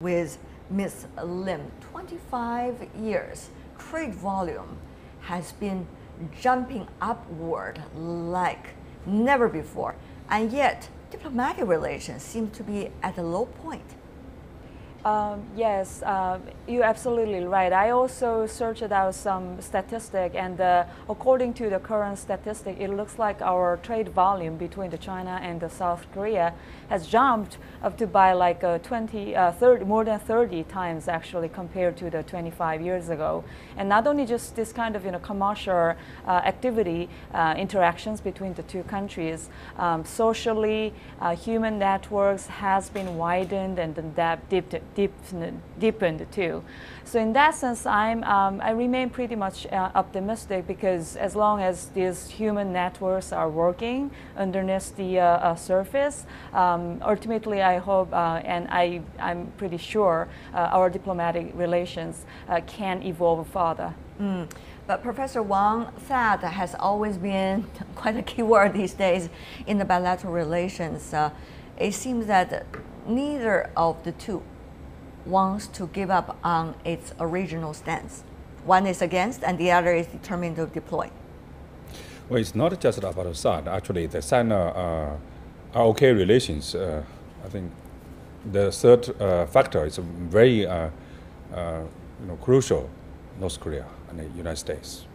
With Ms. Lim, 25 years, trade volume has been jumping upward like never before, and yet diplomatic relations seem to be at a low point. Yes, you're absolutely right. I also searched out some statistic, and according to the current statistic, it looks like our trade volume between the China and the South Korea has jumped up to by like 30, more than 30 times actually compared to the 25 years ago. And not only just this kind of commercial activity, interactions between the two countries, socially, human networks has been widened and deepened too. So in that sense, I remain pretty much optimistic, because as long as these human networks are working underneath the surface, ultimately I hope and I'm pretty sure our diplomatic relations can evolve further. But Professor Wang, that has always been quite a key word these days in the bilateral relations. It seems that neither of the two wants to give up on its original stance. One is against and the other is determined to deploy. Well, it's not just about Assad. Actually, the China-ROK relations, I think the third factor is very crucial, North Korea and the United States.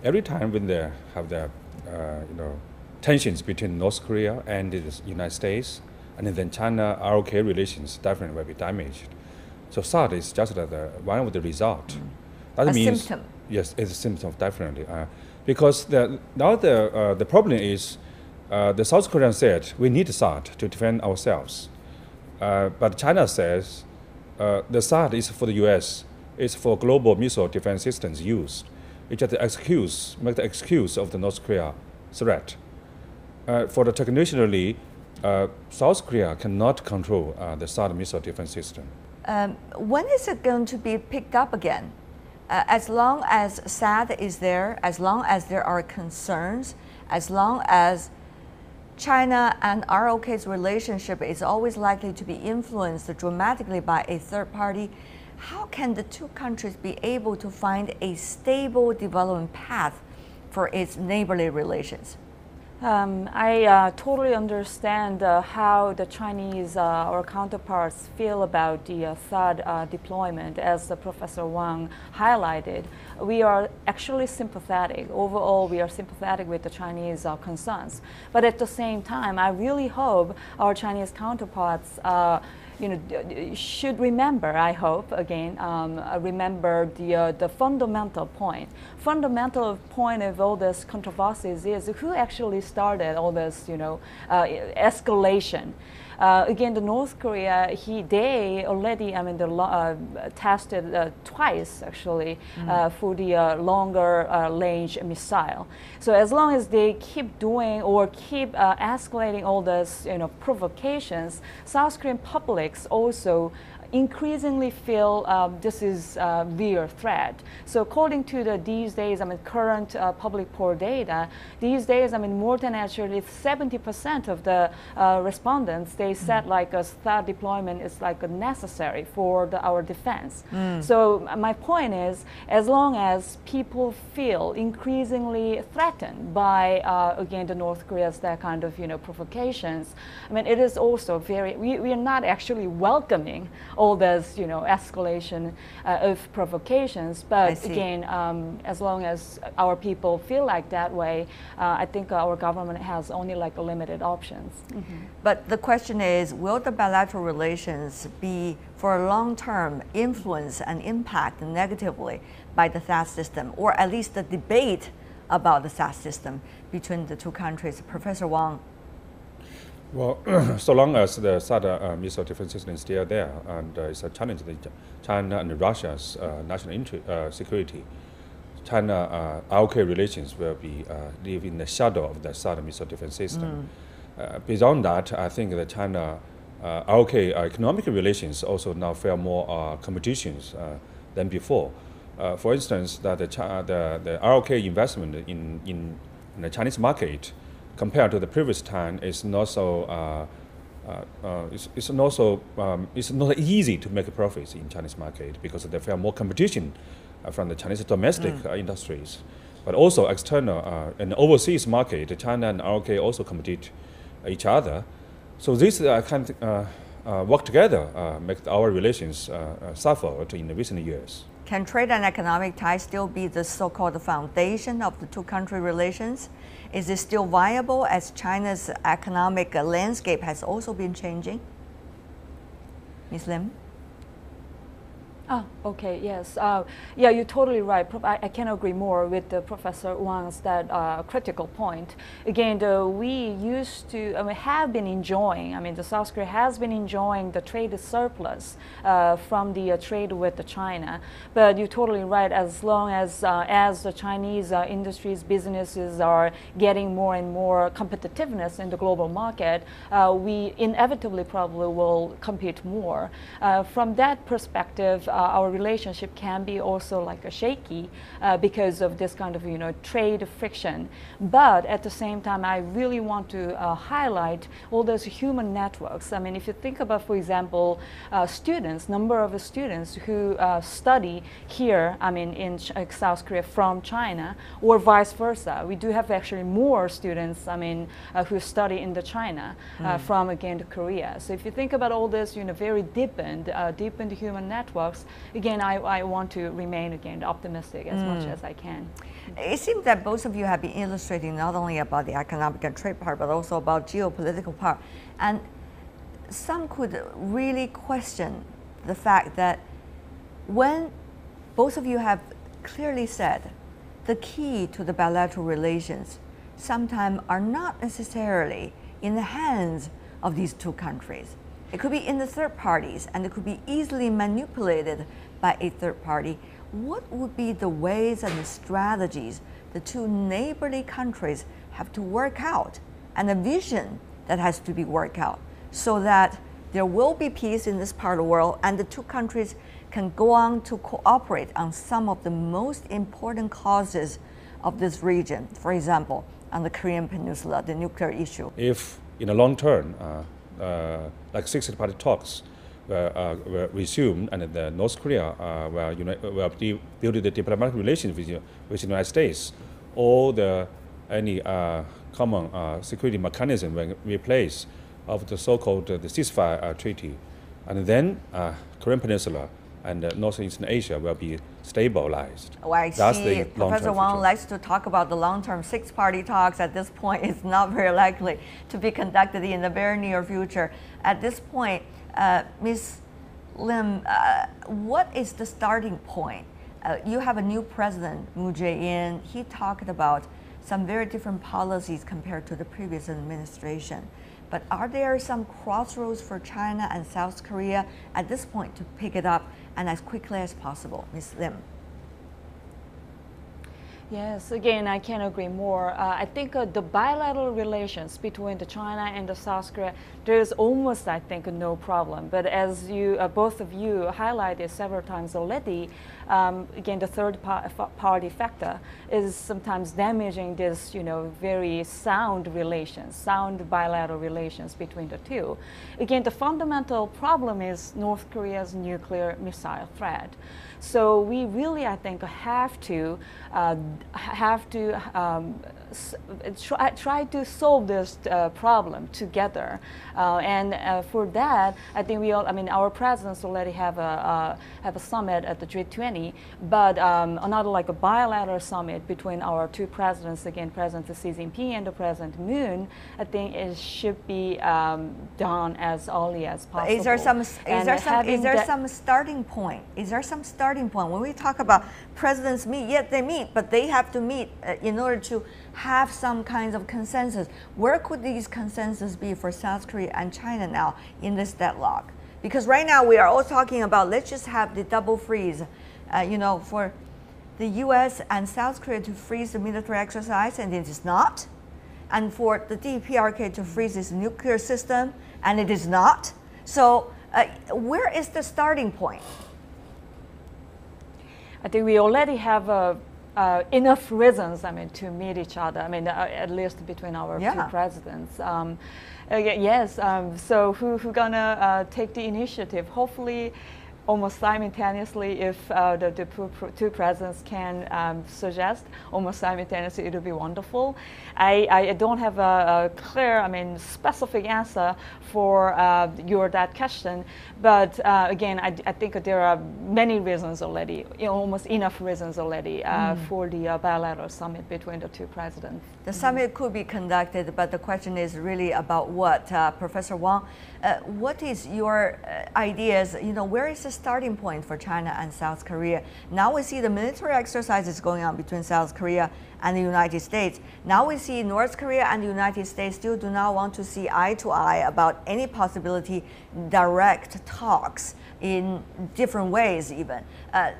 Every time when they have the tensions between North Korea and the United States, and then China-ROK relations definitely will be damaged. So Assad is just one of the results. That means, symptom. Yes, it's a symptom, definitely. Because now the problem is the South Koreans said we need Assad to defend ourselves. But China says the Assad is for the US, it's for global missile defense systems used. It's just make the excuse of the North Korea threat. For the technologically, South Korea cannot control the Assad missile defense system. When is it going to be picked up again? As long as Assad is there, as long as there are concerns, as long as China and ROK's relationship is always likely to be influenced dramatically by a third party, how can the two countries be able to find a stable development path for its neighborly relations? I totally understand how the Chinese or counterparts feel about the THAAD deployment, as Professor Wang highlighted. We are actually sympathetic. Overall, we are sympathetic with the Chinese concerns. But at the same time, I really hope our Chinese counterparts should remember, I hope, again, remember the fundamental point. Fundamental point of all this controversies is who actually started all this, escalation. Again, the North Korea, they already, tested twice actually for the longer range missile. So as long as they keep doing or keep escalating all this, provocations, South Korean publics also increasingly feel this is a real threat. So according to these days, current public poll data, these days, more than actually 70% of the respondents, they said like a THAAD deployment is like necessary for our defense. So my point is, as long as people feel increasingly threatened by, again, the North Korea's that kind of, provocations, it is also we are not actually welcoming all this, escalation of provocations. But again, as long as our people feel like that way, I think our government has only like limited options. But the question is, will the bilateral relations be for a long term influenced and impacted negatively by the THAAD system, or at least the debate about the THAAD system between the two countries? Professor Wang. Well, so long as the THAAD missile defense system is still there, and it's a challenge to China and Russia's national security, China-ROK relations will be live in the shadow of the THAAD missile defense system. Beyond that, I think the China-ROK economic relations also now feel more competitions than before. For instance, that the ROK investment in the Chinese market compared to the previous time is not so it's not easy to make profits in Chinese market because there are more competition from the Chinese domestic industries, but also external and overseas market. China and ROK also compete each other, so this can work together, make our relations suffer in the recent years. Can trade and economic ties still be the so-called foundation of the two-country relations? Is it still viable as China's economic landscape has also been changing? Ms. Lim? Oh, okay, yes. Yeah, you're totally right. I can agree more with Professor Wang's that critical point. Again, we have been enjoying, the South Korea has been enjoying the trade surplus from the trade with China. But you're totally right, as long as the Chinese industries, businesses are getting more and more competitiveness in the global market, we inevitably probably will compete more. From that perspective, our relationship can be also like a shaky because of this kind of trade friction. But at the same time, I really want to highlight all those human networks. If you think about, for example, students, number of students who study here, in South Korea from China, or vice versa. We do have actually more students, who study in China from again Korea. So if you think about all this, very deepened human networks. Again, I want to remain again optimistic as much as I can. It seems that both of you have been illustrating not only about the economic and trade part, but also about geopolitical part. And some could really question the fact that when both of you have clearly said the key to the bilateral relations sometimes are not necessarily in the hands of these two countries. It could be in the third parties, and it could be easily manipulated by a third party. What would be the ways and the strategies the two neighborly countries have to work out, and a vision that has to be worked out, so that there will be peace in this part of the world and the two countries can go on to cooperate on some of the most important causes of this region? For example, on the Korean Peninsula, the nuclear issue. If in the long term, like Sixparty talks were resumed, and the North Korea will build the diplomatic relations with the United States, or any common security mechanism will replace of the so-called the ceasefire treaty, and then Korean Peninsula and Northeastern Asia will be stabilized. Well, I see Professor Wang likes to talk about the long-term six-party talks. At this point, it's not very likely to be conducted in the very near future. At this point, Ms. Lim, what is the starting point? You have a new president, Jae-in. He talked about some very different policies compared to the previous administration. But are there some crossroads for China and South Korea at this point to pick it up and as quickly as possible? Ms. Lim. Yes, again, I can't agree more. I think the bilateral relations between China and South Korea, there's almost, I think, no problem. But as you, both of you highlighted several times already, again, the third party factor is sometimes damaging this, very sound relations, sound bilateral relations between the two. Again, the fundamental problem is North Korea's nuclear missile threat. So we really, I think, have to try to solve this problem together, and for that, I think we all, our presidents already have a summit at the G20, but another like a bilateral summit between our two presidents, again, President Xi Jinping and the President Moon, I think it should be done as early as possible. Is there some starting point? Is there some starting point when we talk about presidents meet? Yet they meet, but they have to meet in order to have some kinds of consensus. Where could these consensus be for South Korea and China now in this deadlock? Because right now we are all talking about let's just have the double freeze, for the U.S. and South Korea to freeze the military exercise, and it is not, and for the DPRK to freeze its nuclear system, and it is not. So where is the starting point? I think we already have enough reasons, I mean, to meet each other. I mean, at least between our two presidents. Yes. So who gonna take the initiative? Hopefully, almost simultaneously, if the two presidents can suggest almost simultaneously, it would be wonderful. I don't have a clear, I mean, specific answer for that question, but again, I think there are many reasons already, almost enough reasons already for the bilateral summit between the two presidents. The summit could be conducted, but the question is really about what? Professor Wang, what is your ideas? You know, where is the starting point for China and South Korea? Now we see the military exercises going on between South Korea and the United States. Now we see North Korea and the United States still do not want to see eye to eye about any possibility direct talks in different ways even.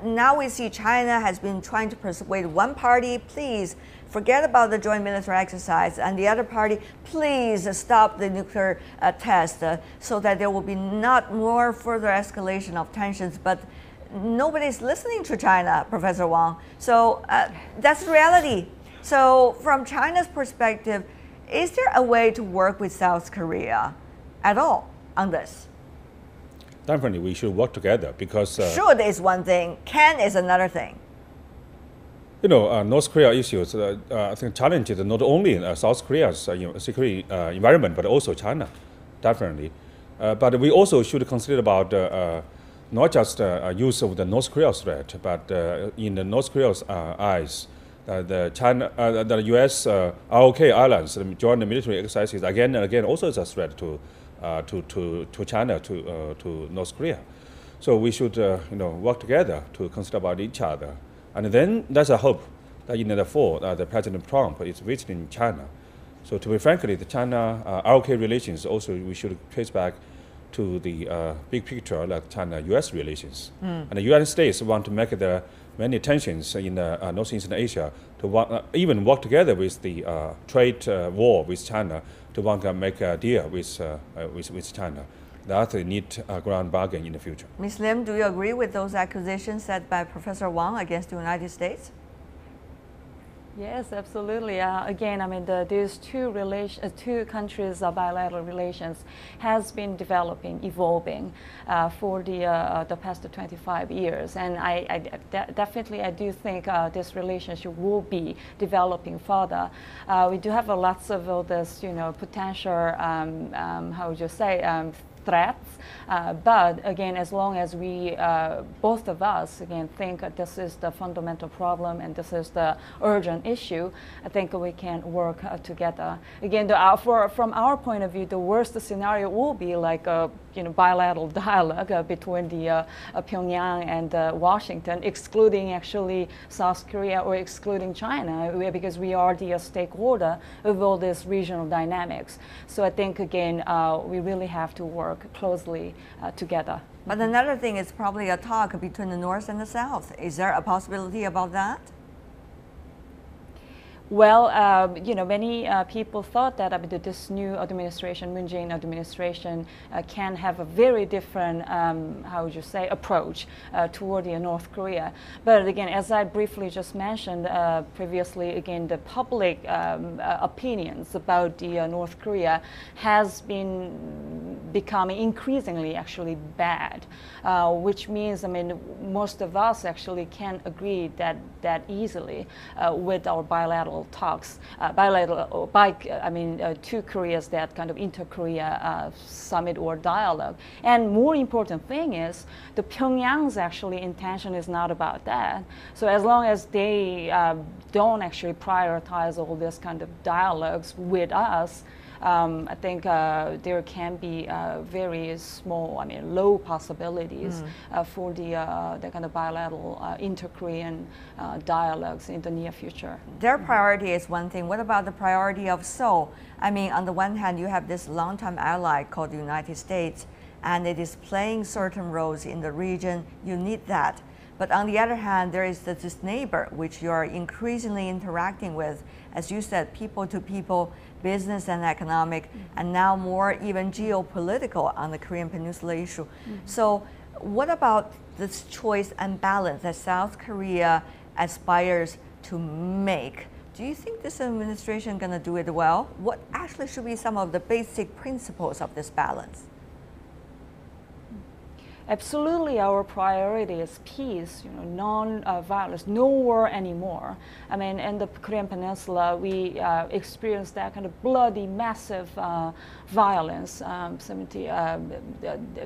Now we see China has been trying to persuade one party, please forget about the joint military exercise, and the other party, please stop the nuclear test so that there will be not more further escalation of tensions. But nobody's listening to China, Professor Wang. So that's reality. So from China's perspective, is there a way to work with South Korea at all on this? Definitely, we should work together because... should is one thing, can is another thing. You know, North Korea issues, I think, challenges not only South Korea's security environment, but also China, definitely. But we also should consider about not just use of the North Korea threat, but in the North Korea's eyes, the U.S. ROK islands, the joint military exercises again and again also is a threat to China, to North Korea. So we should work together to consider about each other. And then there's a hope that in the fall, the President Trump is visiting China. So to be frankly, the China-ROK relations also we should trace back to the big picture like China-U.S. relations. And the United States want to make the many tensions in Northeast Asia to even work together with the trade war with China to want to make a deal with China. That need a ground bargain in the future. Ms. Lim, do you agree with those accusations said by Professor Wang against the United States? Yes, absolutely. Again, I mean, these two countries' bilateral relations has been developing, evolving for the past 25 years, and definitely I do think this relationship will be developing further. We do have lots of this, potential, how would you say, threats, but again, as long as we, both of us, again, think this is the fundamental problem and this is the urgent issue, I think we can work together. Again, from our point of view, the worst scenario will be like a bilateral dialogue between the Pyongyang and Washington, excluding actually South Korea or excluding China, because we are the stakeholder of all this regional dynamics. So I think, again, we really have to work closely together. But another thing is probably a talk between the North and the South. Is there a possibility about that? Well, many people thought that this new administration, Moon Jae-in administration, can have a very different, how would you say, approach toward North Korea. But again, as I briefly just mentioned previously, again, the public opinions about the North Korea has been becoming increasingly actually bad, which means, I mean, most of us actually can't agree that easily with our bilateral talks, two Koreas, that kind of inter-Korea summit or dialogue. And more important thing is the Pyongyang's actually intention is not about that. So as long as they don't actually prioritize all this kind of dialogues with us, I think there can be very small, low possibilities for the kind of bilateral inter-Korean dialogues in the near future. Their priority is one thing. What about the priority of Seoul? I mean, on the one hand, you have this longtime ally called the United States, and it is playing certain roles in the region. You need that. But on the other hand, there is this neighbor which you are increasingly interacting with, as you said, people to people, business and economic, and now more even geopolitical on the Korean Peninsula issue. So what about this choice and balance that South Korea aspires to make. Do you think this administration going to do it well? What actually should be some of the basic principles of this balance? Absolutely, our priority is peace, non-violence, no war anymore. I mean, in the Korean Peninsula, we experienced that kind of bloody, massive violence 70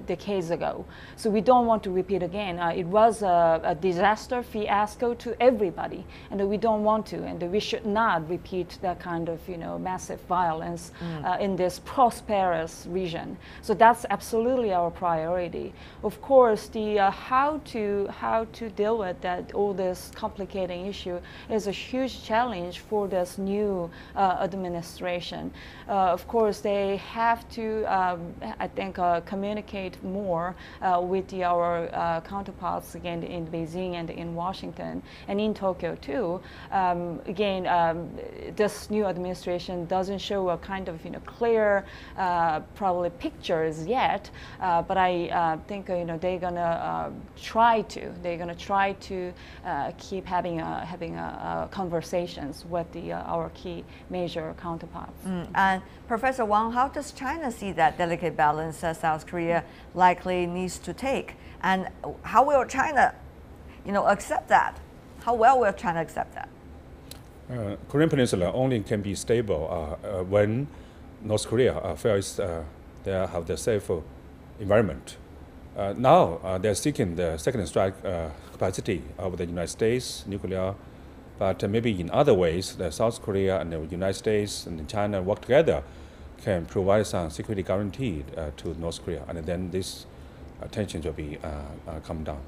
decades ago. So we don't want to repeat again. It was a disaster, fiasco to everybody, and we don't want to, and we should not repeat that kind of, massive violence in this prosperous region. So that's absolutely our priority. Of course, the how to deal with that all this complicating issue is a huge challenge for this new administration. Of course, they have to, I think, communicate more with our counterparts again in Beijing and in Washington and in Tokyo too. This new administration doesn't show a kind of clear, probably pictures yet, but I think they're gonna try to keep having conversations with our key major counterparts. And Professor Wang, how does China see that delicate balance that South Korea likely needs to take, and how will China, accept that? How well will China accept that? Korean Peninsula only can be stable when North Korea feels they have the safe environment. Now they're seeking the second strike capacity of the United States nuclear, but maybe in other ways, the South Korea and the United States and China work together can provide some security guarantee to North Korea, and then this tension will be come down.